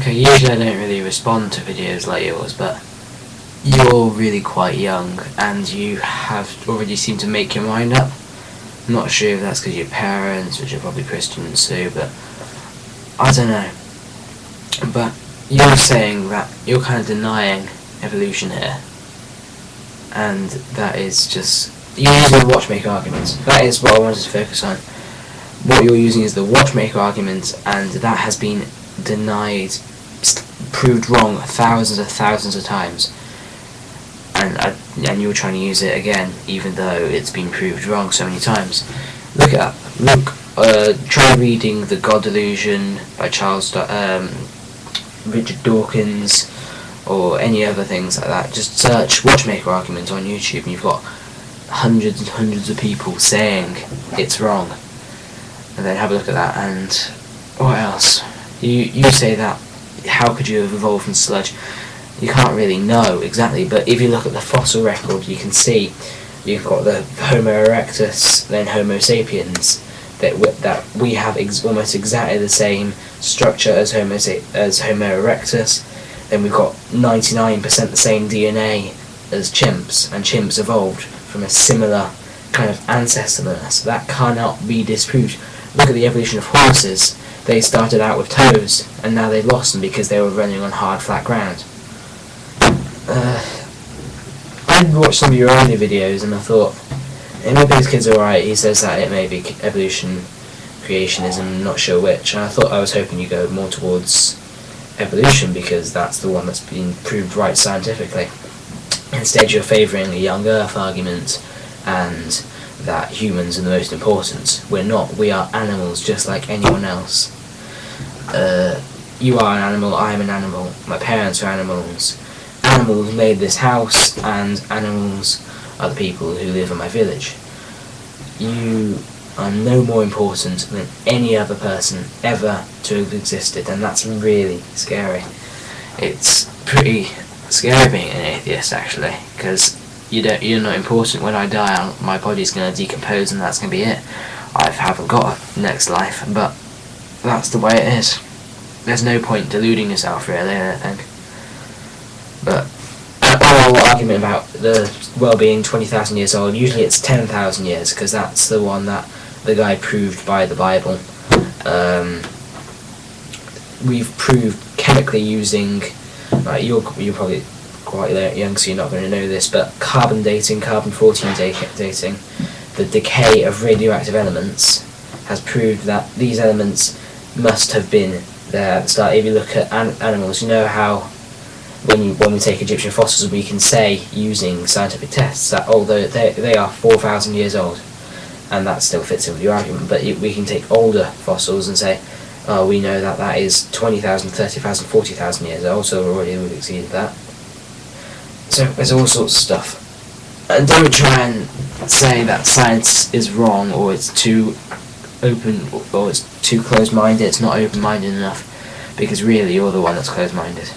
Okay, usually I don't really respond to videos like yours, but you're really quite young and you have already seemed to make your mind up. I'm not sure if that's because your parents, which are probably Christians too, but I don't know. But you're saying that you're kind of denying evolution here, and that is just... You're using the watchmaker argument. That is what I wanted to focus on. What you're using is the watchmaker argument, and that has been denied, proved wrong thousands of times. And you're trying to use it again, even though it's been proved wrong so many times. Look it up. Try reading The God Delusion by Richard Dawkins, or any other things like that. Just search watchmaker argument on YouTube, and you've got hundreds and hundreds of people saying it's wrong. And then have a look at that. And what else? You say that, how could you have evolved from sludge? You can't really know exactly, but if you look at the fossil record, you can see you've got the Homo erectus, then Homo sapiens, that we have almost exactly the same structure as Homo erectus. Then we've got 99% the same DNA as chimps, and chimps evolved from a similar kind of ancestor than us. That cannot be disproved. Look at the evolution of horses. They started out with toes, and now they've lost them because they were running on hard, flat ground. I watched some of your earlier videos and I thought, maybe this kid's alright. He says that it may be evolution, creationism, not sure which, and I was hoping you go more towards evolution because that's the one that's been proved right scientifically. Instead you're favouring a young earth argument, and that humans are the most important. We're not. We are animals just like anyone else. You are an animal, I am an animal, my parents are animals. Animals made this house, and animals are the people who live in my village. You are no more important than any other person ever to have existed, and that's really scary. It's pretty scary being an atheist, actually, because you're not important. When I die, my body's going to decompose, and that's going to be it. I haven't got a next life, but that's the way it is. There's no point deluding yourself, really, I don't think. But our argument about the world being 20,000 years old, usually it's 10,000 years, because that's the one that the guy proved by the Bible. We've proved chemically using, you're probably quite young, so you're not going to know this, but carbon dating, carbon-14 dating, the decay of radioactive elements has proved that these elements must have been there at the start. If you look at animals, you know how when we take Egyptian fossils, we can say, using scientific tests, that although they are 4,000 years old, and that still fits in with your argument, but we can take older fossils and say, oh, we know that is 20,000, 30,000, 40,000 years old, so we've exceeded that. So there's all sorts of stuff. And don't try and say that science is wrong, or it's too open, or it's too closed-minded. It's not open-minded enough, because really you're the one that's closed-minded.